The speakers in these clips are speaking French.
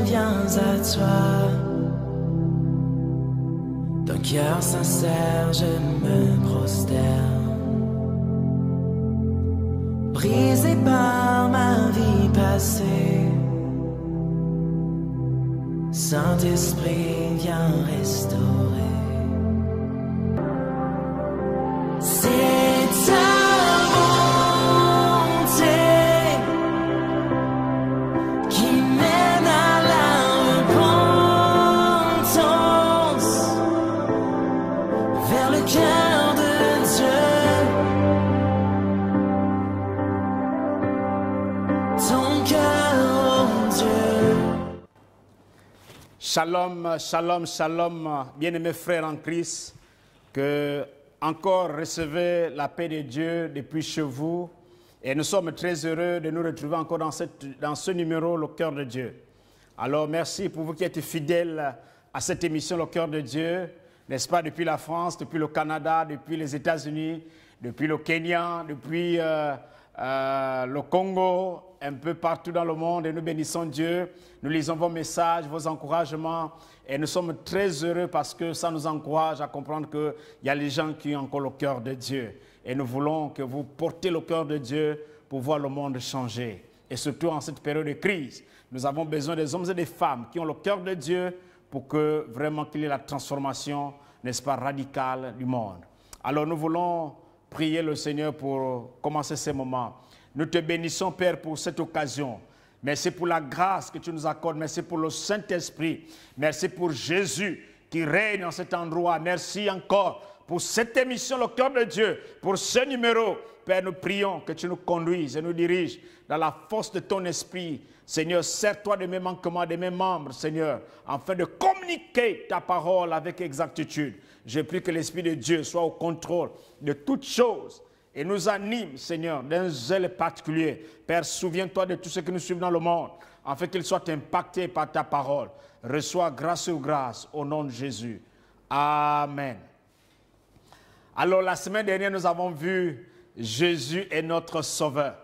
viens à toi. D'un cœur sincère, je me prosterne. Brisé par ma vie passée, Saint-Esprit, viens restaurer. C'est ta bonté qui mène à la repentance, vers le cœur de Dieu, ton cœur, oh Dieu. Shalom, shalom, shalom, bien-aimés frères en Christ, que encore recevez la paix de Dieu depuis chez vous. Et nous sommes très heureux de nous retrouver encore dans ce numéro, Le Cœur de Dieu. Alors merci pour vous qui êtes fidèles à cette émission, Le Cœur de Dieu, n'est-ce pas, depuis la France, depuis le Canada, depuis les États-Unis, depuis le Kenya, depuis le Congo, un peu partout dans le monde, et nous bénissons Dieu. Nous lisons vos messages, vos encouragements, et nous sommes très heureux parce que ça nous encourage à comprendre qu'il y a les gens qui ont encore le cœur de Dieu. Et nous voulons que vous portez le cœur de Dieu pour voir le monde changer. Et surtout en cette période de crise, nous avons besoin des hommes et des femmes qui ont le cœur de Dieu pour que vraiment qu'il y ait la transformation, n'est-ce pas, radicale du monde. Alors nous voulons prier le Seigneur pour commencer ces moments. Nous te bénissons, Père, pour cette occasion. Merci pour la grâce que tu nous accordes. Merci pour le Saint-Esprit. Merci pour Jésus qui règne en cet endroit. Merci encore pour cette émission, Le Cœur de Dieu, pour ce numéro. Père, nous prions que tu nous conduises et nous diriges dans la force de ton esprit. Seigneur, sers-toi de mes manquements, de mes membres, Seigneur, afin de communiquer ta parole avec exactitude. Je prie que l'Esprit de Dieu soit au contrôle de toutes choses et nous anime, Seigneur, d'un zèle particulier. Père, souviens-toi de tous ceux que nous suivons dans le monde, afin qu'ils soient impactés par ta parole. Reçois grâce sur grâce au nom de Jésus. Amen. Alors, la semaine dernière, nous avons vu Jésus est notre Sauveur.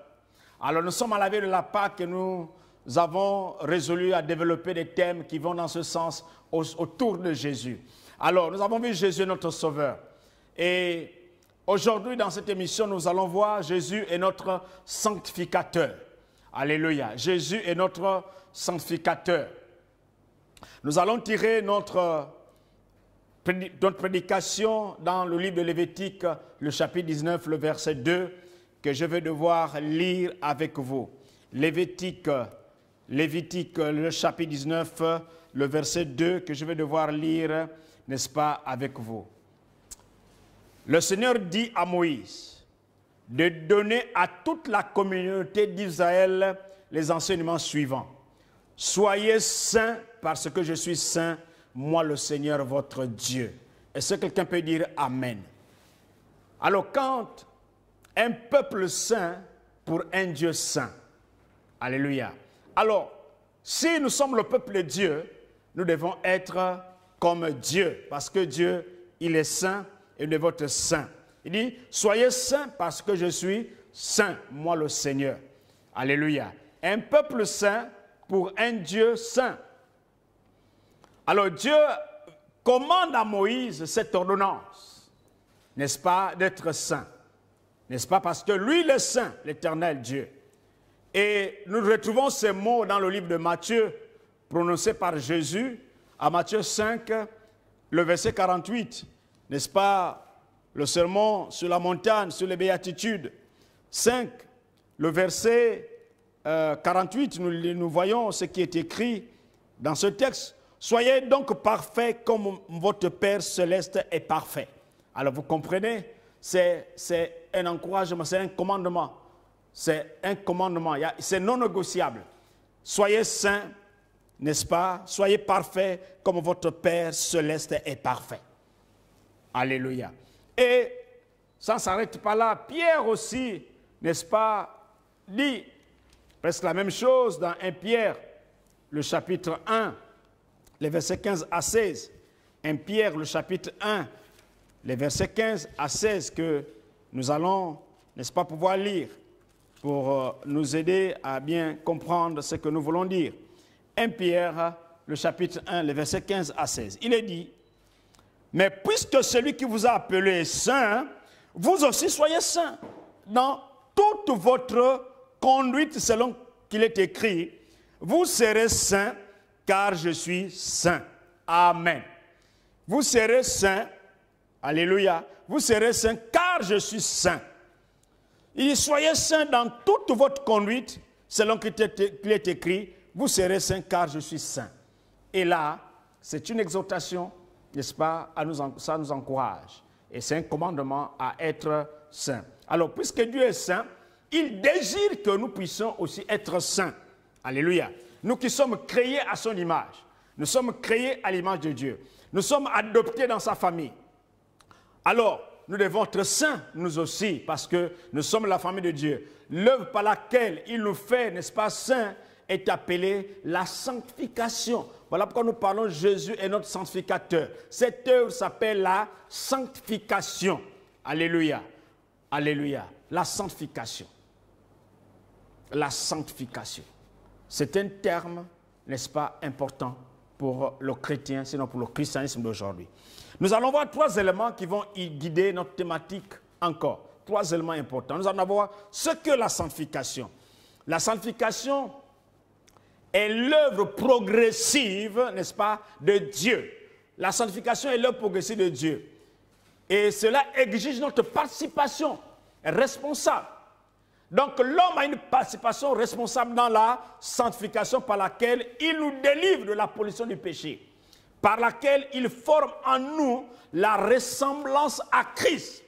Alors, nous sommes à la veille de la Pâque et nous avons résolu à développer des thèmes qui vont dans ce sens autour de Jésus. Alors, nous avons vu Jésus est notre Sauveur. Et aujourd'hui, dans cette émission, nous allons voir Jésus est notre sanctificateur. Alléluia. Jésus est notre sanctificateur. Nous allons tirer notre prédication dans le livre de Lévitique, le chapitre 19, le verset 2, que je vais devoir lire avec vous. Lévitique, le chapitre 19, le verset 2, que je vais devoir lire, n'est-ce pas, avec vous. Le Seigneur dit à Moïse de donner à toute la communauté d'Israël les enseignements suivants. Soyez saints parce que je suis saint, moi le Seigneur votre Dieu. Est-ce que quelqu'un peut dire Amen? Alors quand un peuple saint pour un Dieu saint, alléluia. Alors, si nous sommes le peuple de Dieu, nous devons être comme Dieu, parce que Dieu, il est saint et nous devons être saints. Il dit, soyez saints parce que je suis saint, moi le Seigneur. Alléluia. Un peuple saint pour un Dieu saint. Alors Dieu commande à Moïse cette ordonnance, n'est-ce pas, d'être saint. N'est-ce pas, parce que lui, il est saint, l'Éternel Dieu. Et nous retrouvons ces mots dans le livre de Matthieu, prononcés par Jésus, à Matthieu 5, le verset 48. N'est-ce pas, le sermon sur la montagne, sur les béatitudes. 5, le verset 48, nous voyons ce qui est écrit dans ce texte. Soyez donc parfaits comme votre Père céleste est parfait. Alors vous comprenez, c'est un encouragement, c'est un commandement. C'est un commandement, c'est non négociable. Soyez saints, n'est-ce pas? Soyez parfaits comme votre Père céleste est parfait. Alléluia. Et ça ne s'arrête pas là. Pierre aussi, n'est-ce pas, dit presque la même chose dans 1 Pierre, le chapitre 1, les versets 15 à 16. 1 Pierre, le chapitre 1, les versets 15 à 16 que nous allons, n'est-ce pas, pouvoir lire pour nous aider à bien comprendre ce que nous voulons dire. 1 Pierre, le chapitre 1, les versets 15 à 16. Il est dit, « Mais puisque celui qui vous a appelé est saint, vous aussi soyez saints dans toute votre conduite selon qu'il est écrit, vous serez saints car je suis saint. » Amen. Vous serez saints, alléluia, vous serez saints car je suis saint. Il dit, soyez saints dans toute votre conduite selon qu'il est écrit, vous serez saints car je suis saint. Et là, c'est une exhortation, n'est-ce pas, ça nous encourage. Et c'est un commandement à être saint. Alors, puisque Dieu est saint, il désire que nous puissions aussi être saints. Alléluia. Nous qui sommes créés à son image. Nous sommes créés à l'image de Dieu. Nous sommes adoptés dans sa famille. Alors, nous devons être saints, nous aussi, parce que nous sommes la famille de Dieu. L'œuvre par laquelle il nous fait, n'est-ce pas, saints, est appelée la sanctification. Voilà pourquoi nous parlons Jésus est notre sanctificateur. Cette œuvre s'appelle la sanctification. Alléluia. Alléluia. La sanctification. La sanctification. C'est un terme, n'est-ce pas, important pour le chrétien, sinon pour le christianisme d'aujourd'hui. Nous allons voir 3 éléments qui vont y guider notre thématique encore. 3 éléments importants. Nous allons voir ce que la sanctification. La sanctification est l'œuvre progressive, n'est-ce pas, de Dieu. La sanctification est l'œuvre progressive de Dieu. Et cela exige notre participation responsable. Donc l'homme a une participation responsable dans la sanctification par laquelle il nous délivre de la pollution du péché, par laquelle il forme en nous la ressemblance à Christ.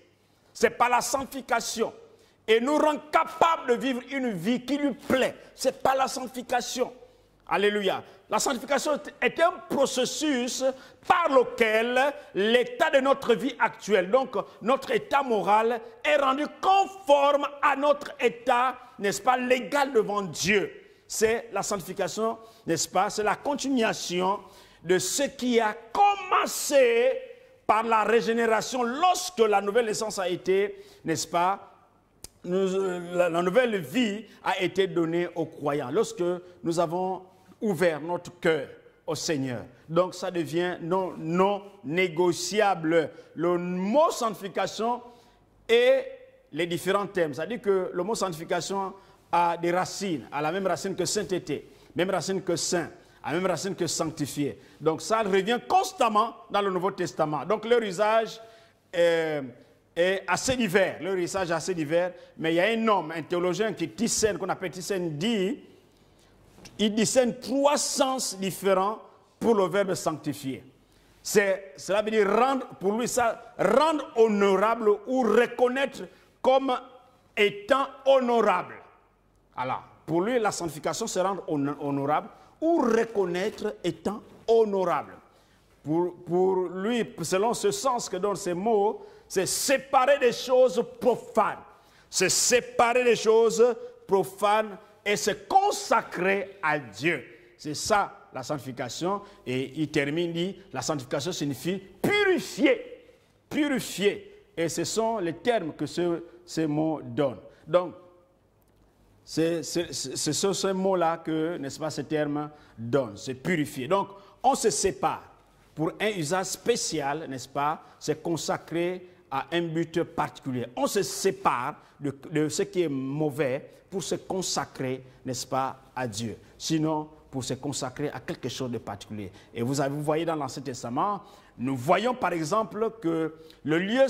C'est par la sanctification. Et nous rend capables de vivre une vie qui lui plaît. C'est par la sanctification. Alléluia. La sanctification est un processus par lequel l'état de notre vie actuelle, donc notre état moral, est rendu conforme à notre état, n'est-ce pas, légal devant Dieu. C'est la sanctification, n'est-ce pas, c'est la continuation de ce qui a commencé par la régénération lorsque la nouvelle naissance a été, n'est-ce pas, la nouvelle vie a été donnée aux croyants. Lorsque nous avons ouvert notre cœur au Seigneur. Donc ça devient non négociable. Le mot sanctification et les différents thèmes. C'est-à-dire que le mot sanctification a des racines, a la même racine que sainteté, même racine que saint, a la même racine que sanctifié. Donc ça revient constamment dans le Nouveau Testament. Donc leur usage est assez divers. Leur usage est assez divers. Mais il y a un homme, un théologien qui Thyssen, qu'on appelle Thyssen, il discerne 3 sens différents pour le verbe sanctifier. Cela veut dire rendre, pour lui, ça, rendre honorable ou reconnaître comme étant honorable. Alors, pour lui, la sanctification, c'est rendre honorable ou reconnaître étant honorable. Pour lui, selon ce sens que donnent ces mots, c'est séparer des choses profanes. C'est séparer des choses profanes et se consacrer à Dieu. C'est ça la sanctification. Et il termine, dit, la sanctification signifie purifier. Purifier. Et ce sont les termes que ces mots donnent. Donc, c'est ce mot-là que, n'est-ce pas, ces termes donnent. C'est purifier. Donc, on se sépare pour un usage spécial, n'est-ce pas, c'est consacré à un but particulier. On se sépare de ce qui est mauvais pour se consacrer, n'est-ce pas, à Dieu. Sinon, pour se consacrer à quelque chose de particulier. Et vous voyez dans l'Ancien Testament, nous voyons par exemple que le lieu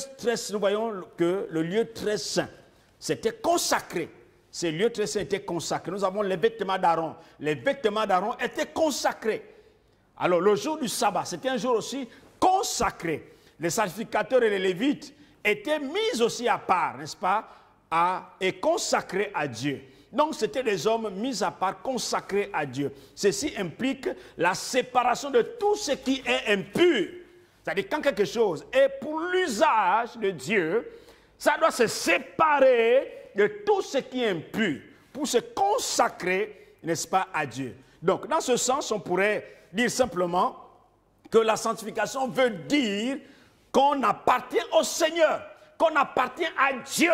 très saint, c'était consacré. Ces lieux très saints étaient consacrés. Nous avons les vêtements d'Aaron. Les vêtements d'Aaron étaient consacrés. Alors le jour du sabbat, c'était un jour aussi consacré. Les sacrificateurs et les lévites étaient mis aussi à part, n'est-ce pas, et consacrés à Dieu. Donc c'était des hommes mis à part, consacrés à Dieu. Ceci implique la séparation de tout ce qui est impur. C'est-à-dire quand quelque chose est pour l'usage de Dieu, ça doit se séparer de tout ce qui est impur pour se consacrer, n'est-ce pas, à Dieu. Donc dans ce sens, on pourrait dire simplement que la sanctification veut dire qu'on appartient au Seigneur, qu'on appartient à Dieu.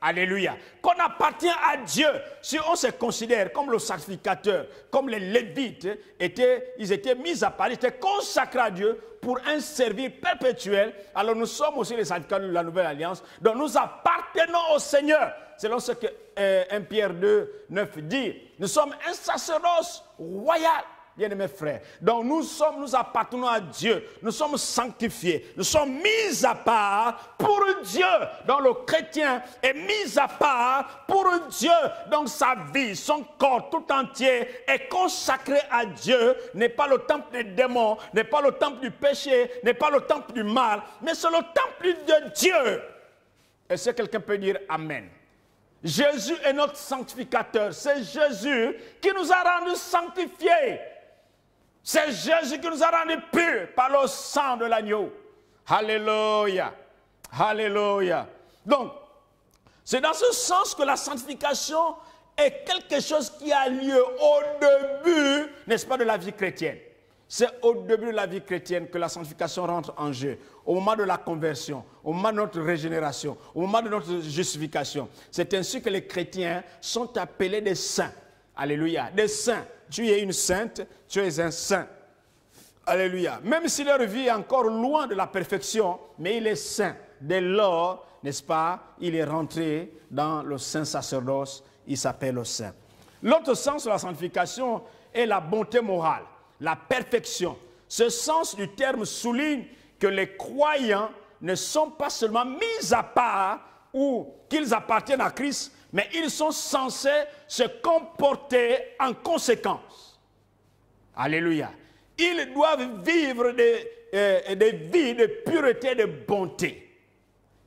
Alléluia. Qu'on appartient à Dieu. Si on se considère comme le sacrificateur, comme les Lévites, ils étaient mis à part, ils étaient consacrés à Dieu pour un service perpétuel. Alors nous sommes aussi les sacrificateurs de la nouvelle alliance. Donc nous appartenons au Seigneur. Selon ce que 1 Pierre 2, 9 dit. Nous sommes un sacerdoce royal. Bien-aimés frères, donc nous appartenons à Dieu, nous sommes sanctifiés, nous sommes mis à part pour Dieu. Donc le chrétien est mis à part pour Dieu. Donc sa vie, son corps tout entier est consacré à Dieu. N'est pas le temple des démons, n'est pas le temple du péché, n'est pas le temple du mal, mais c'est le temple de Dieu. Est-ce que quelqu'un peut dire Amen? Jésus est notre sanctificateur. C'est Jésus qui nous a rendus sanctifiés. C'est Jésus qui nous a rendus purs par le sang de l'agneau. Alléluia. Alléluia. Donc, c'est dans ce sens que la sanctification est quelque chose qui a lieu au début, n'est-ce pas, de la vie chrétienne. C'est au début de la vie chrétienne que la sanctification rentre en jeu. Au moment de la conversion, au moment de notre régénération, au moment de notre justification. C'est ainsi que les chrétiens sont appelés des saints. Alléluia. Des saints. Tu es une sainte, tu es un saint. Alléluia. Même si leur vie est encore loin de la perfection, mais il est saint. Dès lors, n'est-ce pas, il est rentré dans le saint sacerdoce, il s'appelle le saint. L'autre sens de la sanctification est la bonté morale, la perfection. Ce sens du terme souligne que les croyants ne sont pas seulement mis à part ou qu'ils appartiennent à Christ, mais ils sont censés se comporter en conséquence. Alléluia. Ils doivent vivre des vies de pureté et de bonté.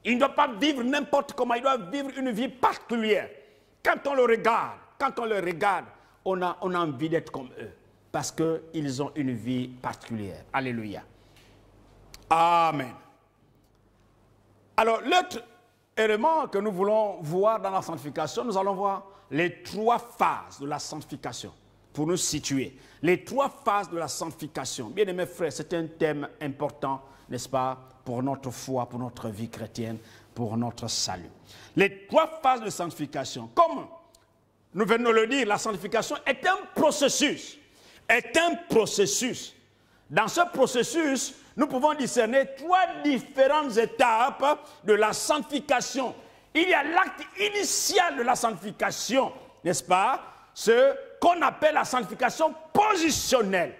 Ils ne doivent pas vivre n'importe comment, ils doivent vivre une vie particulière. Quand on le regarde, on a envie d'être comme eux, parce qu'ils ont une vie particulière. Alléluia. Amen. Alors, l'autre élément que nous voulons voir dans la sanctification, nous allons voir les 3 phases de la sanctification, pour nous situer. Les 3 phases de la sanctification. Bien aimés frères, c'est un thème important, n'est-ce pas, pour notre foi, pour notre vie chrétienne, pour notre salut. Les 3 phases de sanctification. Comme nous venons de le dire, la sanctification est un processus. Dans ce processus, nous pouvons discerner 3 différentes étapes de la sanctification. Il y a l'acte initial de la sanctification, n'est-ce pas? Ce qu'on appelle la sanctification positionnelle.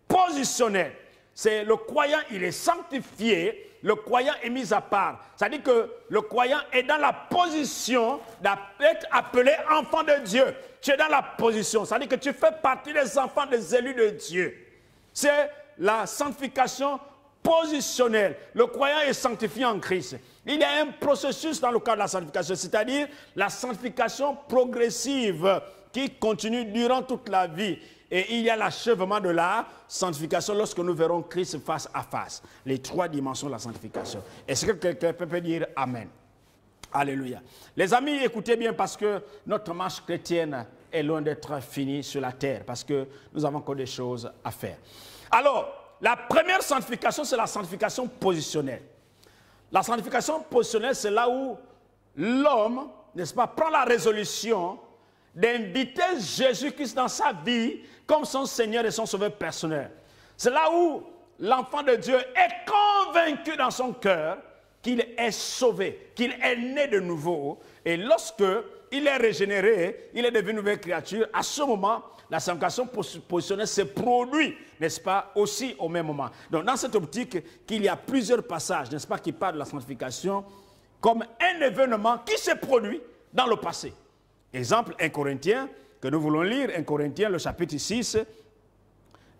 Positionnelle. C'est le croyant, il est sanctifié, le croyant est mis à part. C'est-à-dire que le croyant est dans la position d'être appelé enfant de Dieu. Tu es dans la position, c'est-à-dire que tu fais partie des enfants des élus de Dieu. C'est la sanctification positionnelle. Le croyant est sanctifié en Christ. Il y a un processus dans le cadre de la sanctification, c'est-à-dire la sanctification progressive qui continue durant toute la vie. Et il y a l'achèvement de la sanctification lorsque nous verrons Christ face à face. Les 3 dimensions de la sanctification. Est-ce que quelqu'un peut dire Amen? Alléluia. Les amis, écoutez bien parce que notre marche chrétienne est loin d'être finie sur la terre, parce que nous avons encore des choses à faire. Alors, la première sanctification, c'est la sanctification positionnelle. La sanctification positionnelle, c'est là où l'homme, n'est-ce pas, prend la résolution d'inviter Jésus-Christ dans sa vie comme son Seigneur et son Sauveur personnel. C'est là où l'enfant de Dieu est convaincu dans son cœur qu'il est sauvé, qu'il est né de nouveau. Et lorsque il est régénéré, il est devenu une nouvelle créature, à ce moment, la sanctification positionnelle se produit, n'est-ce pas, aussi au même moment. Donc, dans cette optique, qu'il y a plusieurs passages, n'est-ce pas, qui parlent de la sanctification comme un événement qui s'est produit dans le passé. Exemple, 1 Corinthiens, que nous voulons lire, 1 Corinthiens, le chapitre 6,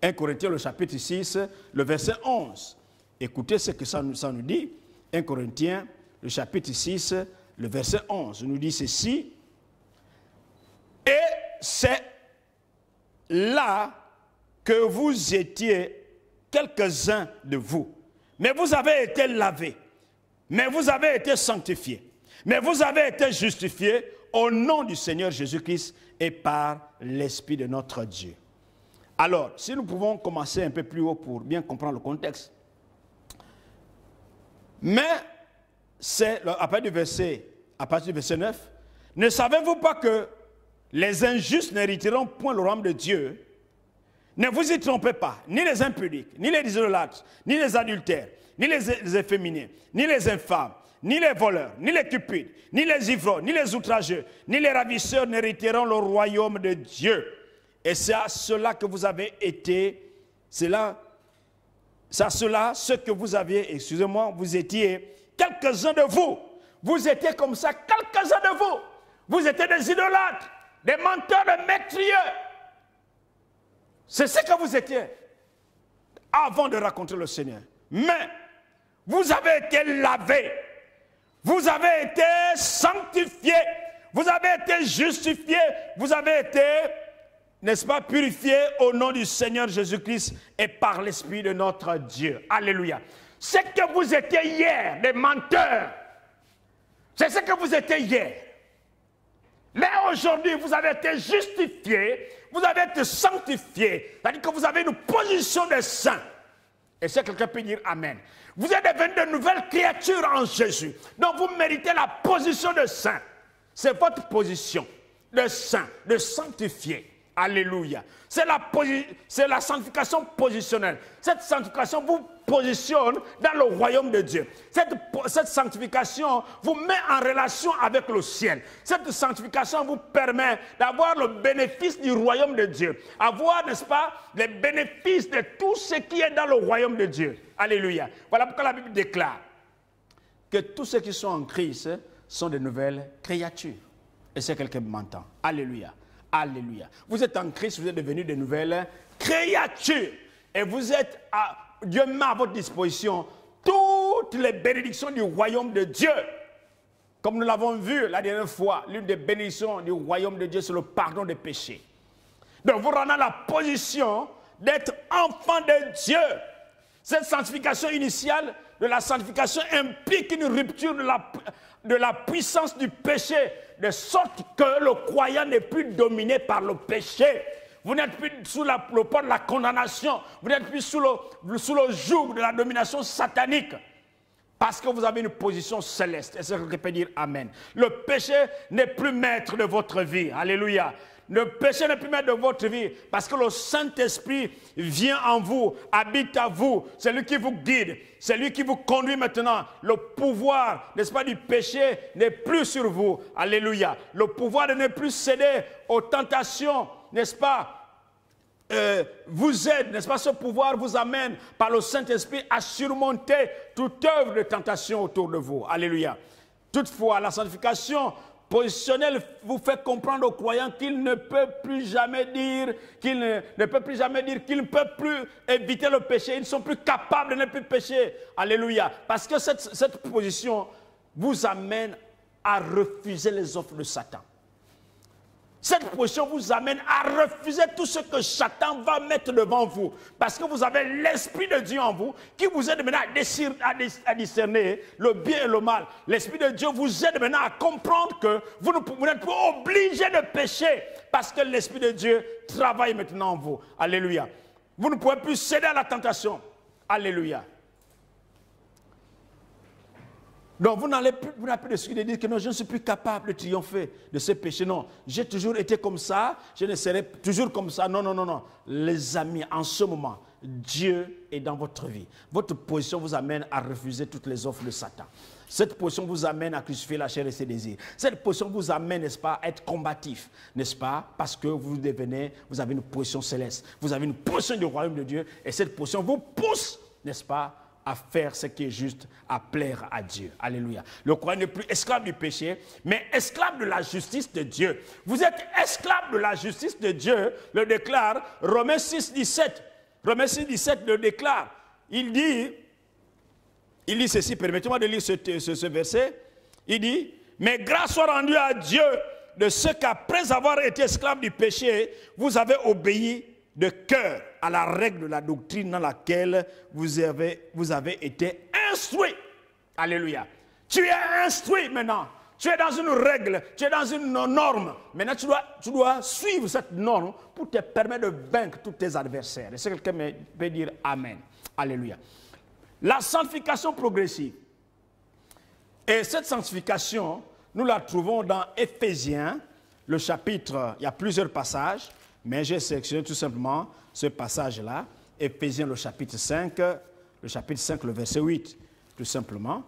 1 Corinthiens, le chapitre 6, le verset 11. Écoutez ce que ça nous dit. 1 Corinthiens, le chapitre 6, le verset 11, nous dit ceci. Et c'est là que vous étiez quelques-uns de vous. Mais vous avez été lavés. Mais vous avez été sanctifiés. Mais vous avez été justifiés au nom du Seigneur Jésus-Christ et par l'Esprit de notre Dieu. Alors, si nous pouvons commencer un peu plus haut pour bien comprendre le contexte. Mais c'est, après du verset à partir du verset 9, ne savez-vous pas que les injustes n'hériteront point le royaume de Dieu? Ne vous y trompez pas, ni les impudiques, ni les idolâtres, ni les adultères, ni les efféminés, ni les infâmes, ni les voleurs, ni les cupides, ni les ivrognes, ni les outrageux, ni les ravisseurs n'hériteront le royaume de Dieu. Et c'est à cela que vous avez été, c'est à cela ce que vous aviez, excusez-moi, vous étiez, quelques-uns de vous, vous étiez comme ça, quelques-uns de vous, vous étiez des idolâtres, des menteurs, des mécrieux. C'est ce que vous étiez avant de rencontrer le Seigneur. Mais vous avez été lavés, vous avez été sanctifiés, vous avez été justifiés, vous avez été, n'est-ce pas, purifiés au nom du Seigneur Jésus-Christ et par l'Esprit de notre Dieu. Alléluia. Ce que vous étiez hier, des menteurs, c'est ce que vous étiez hier. Mais aujourd'hui, vous avez été justifiés, vous avez été sanctifiés, c'est-à-dire que vous avez une position de saint. Et si quelqu'un peut dire Amen. Vous êtes devenus de nouvelles créatures en Jésus. Donc vous méritez la position de saint. C'est votre position de saint, de sanctifié. Alléluia. C'est la sanctification positionnelle. Cette sanctification vous positionne dans le royaume de Dieu. Cette sanctification vous met en relation avec le ciel. Cette sanctification vous permet d'avoir le bénéfice du royaume de Dieu. Avoir, n'est-ce pas, les bénéfices de tout ce qui est dans le royaume de Dieu. Alléluia. Voilà pourquoi la Bible déclare que tous ceux qui sont en Christ sont de nouvelles créatures. Et c'est quelqu'un qui m'entend. Alléluia. Alléluia. Vous êtes en Christ, vous êtes devenus de nouvelles créatures. Et vous êtes, Dieu met à votre disposition toutes les bénédictions du royaume de Dieu. Comme nous l'avons vu la dernière fois, l'une des bénédictions du royaume de Dieu, c'est le pardon des péchés. Donc vous rendez la position d'être enfant de Dieu. Cette sanctification initiale de la sanctification implique une rupture de la puissance du péché, de sorte que le croyant n'est plus dominé par le péché. Vous n'êtes plus sous le poids de la condamnation. Vous n'êtes plus sous le joug de la domination satanique. Parce que vous avez une position céleste. Et c'est ce que peut dire Amen. Le péché n'est plus maître de votre vie. Alléluia. Le péché n'est plus maître de votre vie. Parce que le Saint-Esprit vient en vous, habite à vous. C'est lui qui vous guide. C'est lui qui vous conduit maintenant. Le pouvoir, n'est-ce pas, du péché n'est plus sur vous. Alléluia. Le pouvoir de ne plus céder aux tentations, n'est-ce pas, vous aide, n'est-ce pas, ce pouvoir vous amène par le Saint-Esprit à surmonter toute œuvre de tentation autour de vous. Alléluia. Toutefois, la sanctification positionnelle vous fait comprendre aux croyants qu'il ne peut plus jamais dire, qu'il ne peut plus éviter le péché. Ils ne sont plus capables de ne plus pécher. Alléluia. Parce que cette position vous amène à refuser les offres de Satan. Cette position vous amène à refuser tout ce que Satan va mettre devant vous. Parce que vous avez l'Esprit de Dieu en vous qui vous aide maintenant à discerner le bien et le mal. L'Esprit de Dieu vous aide maintenant à comprendre que vous n'êtes plus obligé de pécher parce que l'Esprit de Dieu travaille maintenant en vous. Alléluia. Vous ne pouvez plus céder à la tentation. Alléluia. Donc vous n'avez plus de dire que non, je ne suis plus capable de triompher de ce péché. Non, j'ai toujours été comme ça, je ne serai toujours comme ça. Non, non, non, non. Les amis, en ce moment, Dieu est dans votre vie. Votre position vous amène à refuser toutes les offres de Satan. Cette position vous amène à crucifier la chair et ses désirs. Cette position vous amène, n'est-ce pas, à être combatif, n'est-ce pas, parce que vous avez une position céleste. Vous avez une position du royaume de Dieu et cette position vous pousse, n'est-ce pas, à faire ce qui est juste, à plaire à Dieu. Alléluia. Le croyant n'est plus esclave du péché, mais esclave de la justice de Dieu. Vous êtes esclave de la justice de Dieu, le déclare Romains 6, 17. Romains 6, 17 le déclare. Il dit ceci, permettez-moi de lire ce verset. Il dit, mais grâce soit rendue à Dieu de ce qu'après avoir été esclave du péché, vous avez obéi de cœur à la règle de la doctrine dans laquelle vous avez été instruit. Alléluia. Tu es instruit maintenant. Tu es dans une règle, tu es dans une norme. Maintenant, tu dois suivre cette norme pour te permettre de vaincre tous tes adversaires. Et si quelqu'un peut dire Amen. Alléluia. La sanctification progressive. Et cette sanctification nous la trouvons dans Éphésiens, le chapitre, il y a plusieurs passages, mais j'ai sélectionné tout simplement ce passage-là, Éphésiens, le chapitre 5, le verset 8, tout simplement.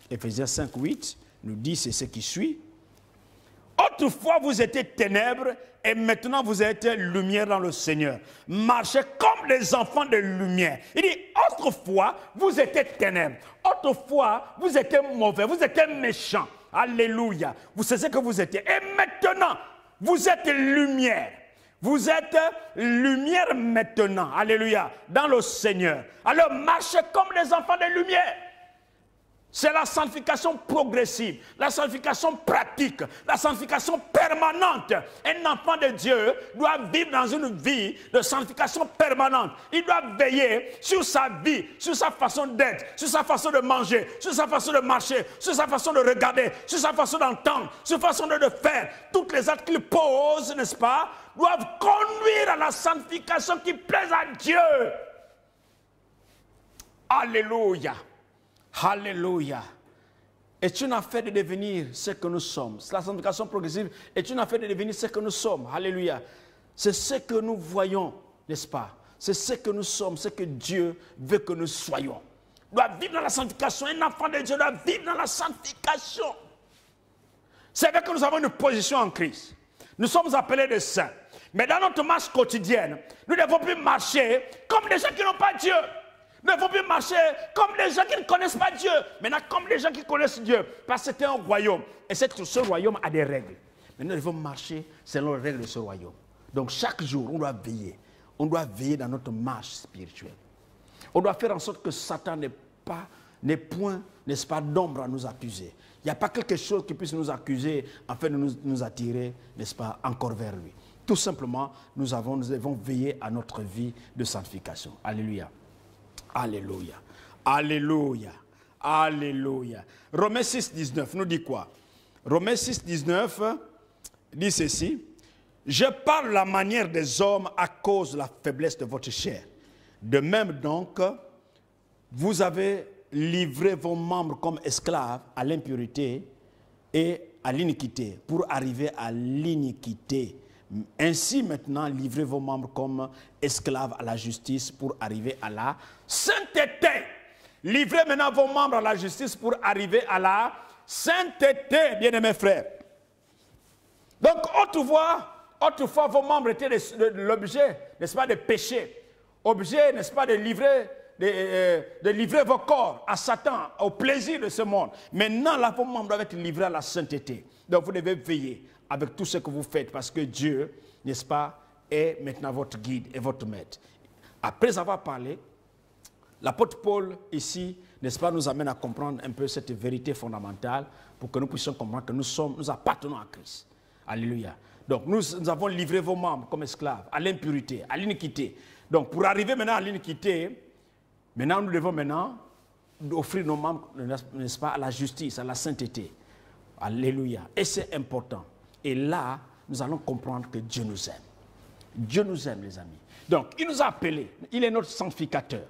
Éphésiens 5, 8 nous dit, c'est ce qui suit. Autrefois, vous étiez ténèbres et maintenant vous êtes lumière dans le Seigneur. Marchez comme des enfants de lumière. Il dit, autrefois, vous étiez ténèbres. Autrefois, vous étiez mauvais, vous étiez méchants. Alléluia. Vous savez ce que vous étiez. Et maintenant, vous êtes lumière. Vous êtes lumière maintenant. Alléluia. Dans le Seigneur. Alors, marchez comme des enfants de lumière. C'est la sanctification progressive, la sanctification pratique, la sanctification permanente. Un enfant de Dieu doit vivre dans une vie de sanctification permanente. Il doit veiller sur sa vie, sur sa façon d'être, sur sa façon de manger, sur sa façon de marcher, sur sa façon de regarder, sur sa façon d'entendre, sur sa façon de faire. Toutes les actes qu'il pose, n'est-ce pas, doivent conduire à la sanctification qui plaise à Dieu. Alléluia. Alléluia. Est une affaire de devenir ce que nous sommes. La sanctification progressive est une affaire de devenir ce que nous sommes. Alléluia. C'est ce que nous voyons, n'est-ce pas? C'est ce que nous sommes, ce que Dieu veut que nous soyons. On doit vivre dans la sanctification. Un enfant de Dieu doit vivre dans la sanctification. C'est vrai que nous avons une position en Christ. Nous sommes appelés des saints. Mais dans notre marche quotidienne, nous ne devons plus marcher comme des gens qui n'ont pas Dieu. Nous ne devons plus marcher comme des gens qui ne connaissent pas Dieu. Maintenant, comme des gens qui connaissent Dieu. Parce que c'est un royaume. Et ce royaume a des règles. Mais nous devons marcher selon les règles de ce royaume. Donc chaque jour, on doit veiller. On doit veiller dans notre marche spirituelle. On doit faire en sorte que Satan n'ait point, n'est-ce pas, d'ombre à nous accuser. Il n'y a pas quelque chose qui puisse nous accuser afin de nous attirer, n'est-ce pas, encore vers lui. Tout simplement, nous devons veiller à notre vie de sanctification. Alléluia. Alléluia. Alléluia. Alléluia. Romains 6, 19 nous dit quoi? Romains 6, 19 dit ceci. Je parle la manière des hommes à cause de la faiblesse de votre chair. De même donc, vous avez livré vos membres comme esclaves à l'impurité et à l'iniquité pour arriver à l'iniquité. Ainsi maintenant, livrez vos membres comme esclaves à la justice pour arriver à la sainteté. Livrez maintenant vos membres à la justice pour arriver à la sainteté, bien-aimés frères. Donc, autrefois, vos membres étaient l'objet, n'est-ce pas, de péché. Objet, n'est-ce pas, de livrer vos corps à Satan, au plaisir de ce monde. Maintenant, là, vos membres doivent être livrés à la sainteté. Donc, vous devez veiller avec tout ce que vous faites, parce que Dieu, n'est-ce pas, est maintenant votre guide et votre maître. Après avoir parlé, l'apôtre Paul, ici, n'est-ce pas, nous amène à comprendre un peu cette vérité fondamentale pour que nous puissions comprendre que nous appartenons à Christ. Alléluia. Donc, nous avons livré vos membres comme esclaves à l'impurité, à l'iniquité. Donc, pour arriver maintenant à l'iniquité, maintenant, nous devons maintenant offrir nos membres, n'est-ce pas, à la justice, à la sainteté. Alléluia. Et c'est important. Et là, nous allons comprendre que Dieu nous aime. Dieu nous aime, les amis. Donc, il nous a appelés. Il est notre sanctificateur.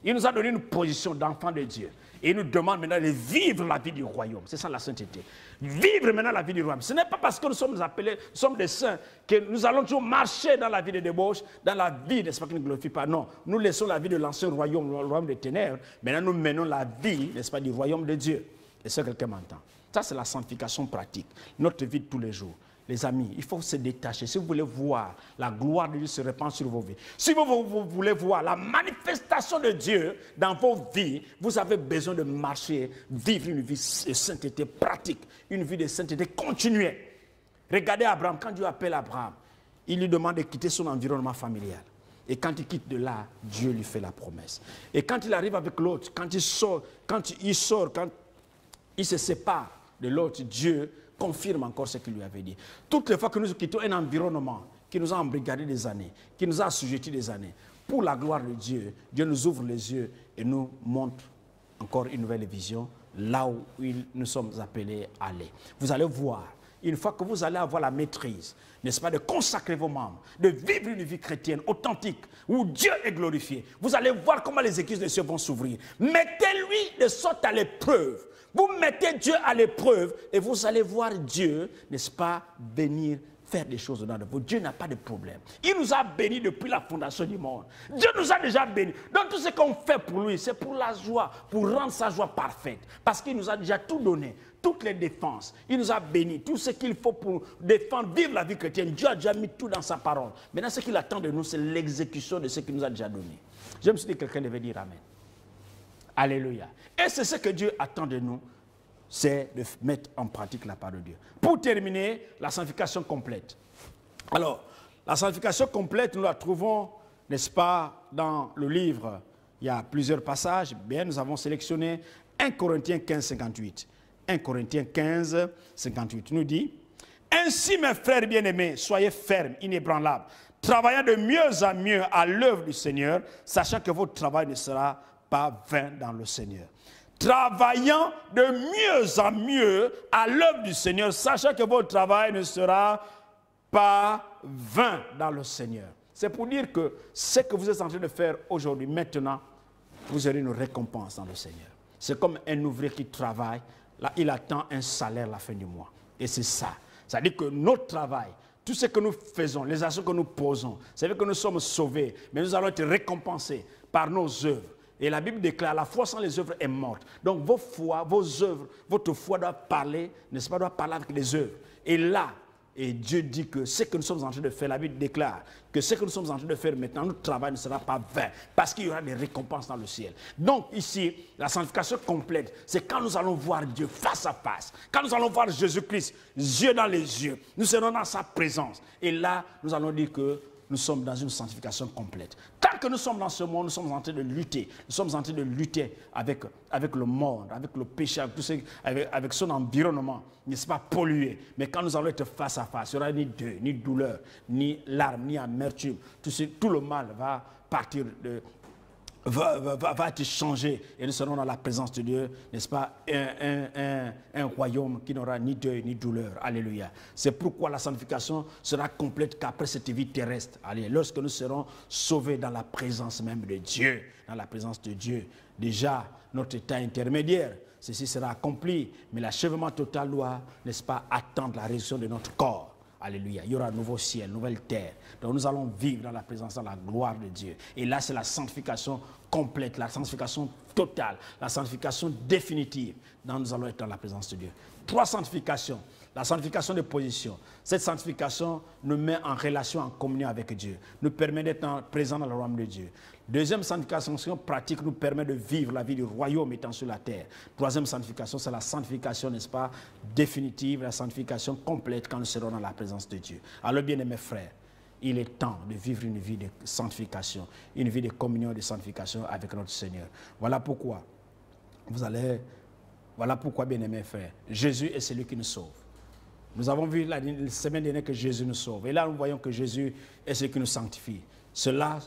Il nous a donné une position d'enfant de Dieu. Et il nous demande maintenant de vivre la vie du royaume. C'est ça la sainteté. Vivre maintenant la vie du royaume. Ce n'est pas parce que nous sommes appelés, nous sommes des saints, que nous allons toujours marcher dans la vie de débauche, dans la vie, n'est-ce pas, qui ne glorifie pas. Non, nous laissons la vie de l'ancien royaume, le royaume des ténèbres. Maintenant, nous menons la vie, n'est-ce pas, du royaume de Dieu. Et ça, quelqu'un m'entend. Ça, c'est la sanctification pratique. Notre vie de tous les jours. Les amis, il faut se détacher. Si vous voulez voir la gloire de Dieu se répandre sur vos vies, si vous voulez voir la manifestation de Dieu dans vos vies, vous avez besoin de marcher, vivre une vie de sainteté pratique, une vie de sainteté continuée. Regardez Abraham, quand Dieu appelle Abraham, il lui demande de quitter son environnement familial. Et quand il quitte de là, Dieu lui fait la promesse. Et quand il arrive avec l'autre, quand il se sépare de l'autre, Dieu confirme encore ce qu'il lui avait dit. Toutes les fois que nous quittons un environnement qui nous a embrigadé des années, qui nous a assujettis des années, pour la gloire de Dieu, Dieu nous ouvre les yeux et nous montre encore une nouvelle vision là où nous sommes appelés à aller. Vous allez voir, une fois que vous allez avoir la maîtrise, n'est-ce pas, de consacrer vos membres, de vivre une vie chrétienne authentique, où Dieu est glorifié, vous allez voir comment les églises de cieux vont s'ouvrir. Mettez-lui de sorte à l'épreuve. Vous mettez Dieu à l'épreuve et vous allez voir Dieu, n'est-ce pas, venir faire des choses dans de vous. Dieu n'a pas de problème. Il nous a bénis depuis la fondation du monde. Dieu nous a déjà bénis. Donc tout ce qu'on fait pour lui, c'est pour la joie, pour rendre sa joie parfaite. Parce qu'il nous a déjà tout donné, toutes les défenses. Il nous a bénis, tout ce qu'il faut pour défendre, vivre la vie chrétienne. Dieu a déjà mis tout dans sa parole. Maintenant, ce qu'il attend de nous, c'est l'exécution de ce qu'il nous a déjà donné. Je me suis dit que quelqu'un devait dire Amen. Alléluia. Et c'est ce que Dieu attend de nous, c'est de mettre en pratique la parole de Dieu. Pour terminer, la sanctification complète. Alors, la sanctification complète, nous la trouvons, n'est-ce pas, dans le livre. Il y a plusieurs passages. Bien, nous avons sélectionné 1 Corinthiens 15, 58. 1 Corinthiens 15, 58 nous dit « Ainsi, mes frères bien-aimés, soyez fermes, inébranlables, travaillant de mieux en mieux à l'œuvre du Seigneur, sachant que votre travail ne sera pas vain dans le Seigneur. » Travaillant de mieux en mieux à l'œuvre du Seigneur, sachant que votre travail ne sera pas vain dans le Seigneur. C'est pour dire que ce que vous êtes en train de faire aujourd'hui, maintenant, vous aurez une récompense dans le Seigneur. C'est comme un ouvrier qui travaille, là, il attend un salaire à la fin du mois. Et c'est ça. C'est-à-dire que notre travail, tout ce que nous faisons, les actions que nous posons, c'est vrai que nous sommes sauvés, mais nous allons être récompensés par nos œuvres. Et la Bible déclare, la foi sans les œuvres est morte. Donc vos foi, vos œuvres, votre foi doit parler, n'est-ce pas, doit parler avec les œuvres. Et là, et Dieu dit que ce que nous sommes en train de faire, la Bible déclare que ce que nous sommes en train de faire maintenant, notre travail ne sera pas vain, parce qu'il y aura des récompenses dans le ciel. Donc ici, la sanctification complète, c'est quand nous allons voir Dieu face à face, quand nous allons voir Jésus-Christ, yeux dans les yeux, nous serons dans sa présence. Et là, nous allons dire que nous sommes dans une sanctification complète. Tant que nous sommes dans ce monde, nous sommes en train de lutter. Nous sommes en train de lutter avec le monde, avec le péché, avec son environnement, n'est-ce pas, pollué. Mais quand nous allons être face à face, il n'y aura ni deuil, ni douleur, ni larmes, ni amertume. Tout le mal va partir va être changé et nous serons dans la présence de Dieu, n'est-ce pas, un royaume qui n'aura ni deuil ni douleur. Alléluia. C'est pourquoi la sanctification sera complète qu'après cette vie terrestre. Allez, lorsque nous serons sauvés dans la présence même de Dieu, dans la présence de Dieu, déjà notre état intermédiaire, ceci sera accompli, mais l'achèvement total doit, n'est-ce pas, attendre la résurrection de notre corps. Alléluia. Il y aura un nouveau ciel, nouvelle terre. Donc nous allons vivre dans la présence, dans la gloire de Dieu. Et là, c'est la sanctification complète, la sanctification totale, la sanctification définitive. Donc nous allons être dans la présence de Dieu. 3 sanctifications. La sanctification de position. Cette sanctification nous met en relation, en communion avec Dieu. Nous permet d'être présents dans le royaume de Dieu. Deuxième sanctification pratique nous permet de vivre la vie du royaume étant sur la terre. Troisième sanctification, c'est la sanctification, n'est-ce pas, définitive, la sanctification complète quand nous serons dans la présence de Dieu. Alors, bien-aimés frères, il est temps de vivre une vie de sanctification, une vie de communion et de sanctification avec notre Seigneur. Voilà pourquoi, bien-aimés frères, Jésus est celui qui nous sauve. Nous avons vu la semaine dernière que Jésus nous sauve. Et là, nous voyons que Jésus est celui qui nous sanctifie. Cela,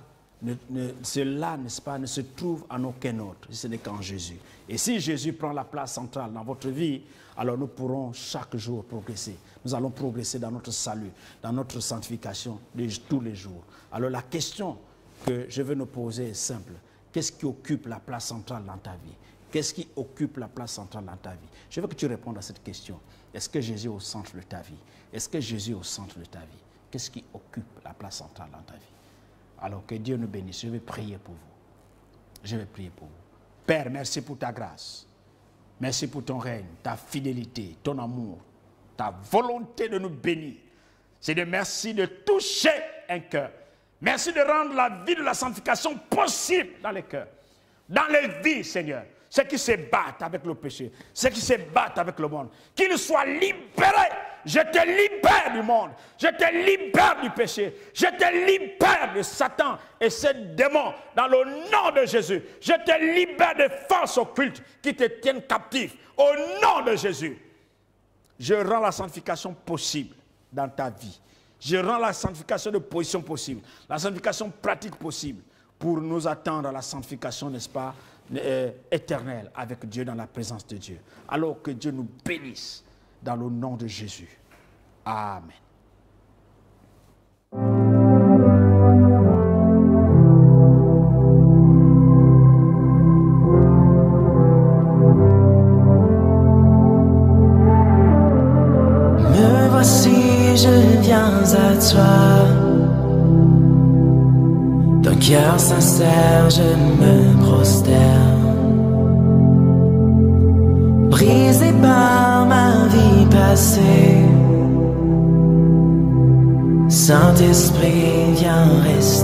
n'est-ce pas, ne se trouve en aucun autre, si ce n'est qu'en Jésus. Et si Jésus prend la place centrale dans votre vie, alors nous pourrons chaque jour progresser. Nous allons progresser dans notre salut, dans notre sanctification de tous les jours. Alors la question que je veux nous poser est simple. Qu'est-ce qui occupe la place centrale dans ta vie? Qu'est-ce qui occupe la place centrale dans ta vie? Je veux que tu répondes à cette question. Est-ce que Jésus est au centre de ta vie? Est-ce que Jésus est au centre de ta vie? Qu'est-ce qui occupe la place centrale dans ta vie? Alors que Dieu nous bénisse. Je vais prier pour vous. Je vais prier pour vous. Père, merci pour ta grâce. Merci pour ton règne, ta fidélité, ton amour, ta volonté de nous bénir. C'est de merci de toucher un cœur. Merci de rendre la vie de la sanctification possible dans les cœurs. Dans les vies, Seigneur. Ceux qui se battent avec le péché, ceux qui se battent avec le monde, qu'ils soient libérés. Je te libère du monde, je te libère du péché, je te libère de Satan et ses démons dans le nom de Jésus. Je te libère des forces occultes qui te tiennent captif au nom de Jésus. Je rends la sanctification possible dans ta vie. Je rends la sanctification de position possible, la sanctification pratique possible pour nous attendre à la sanctification, n'est-ce pas, éternelle avec Dieu dans la présence de Dieu. Alors que Dieu nous bénisse dans le nom de Jésus. Amen. Me voici, je viens à toi. D'un cœur sincère, je me prosterne. Brisé par ma vie passée, Saint-Esprit, viens rester.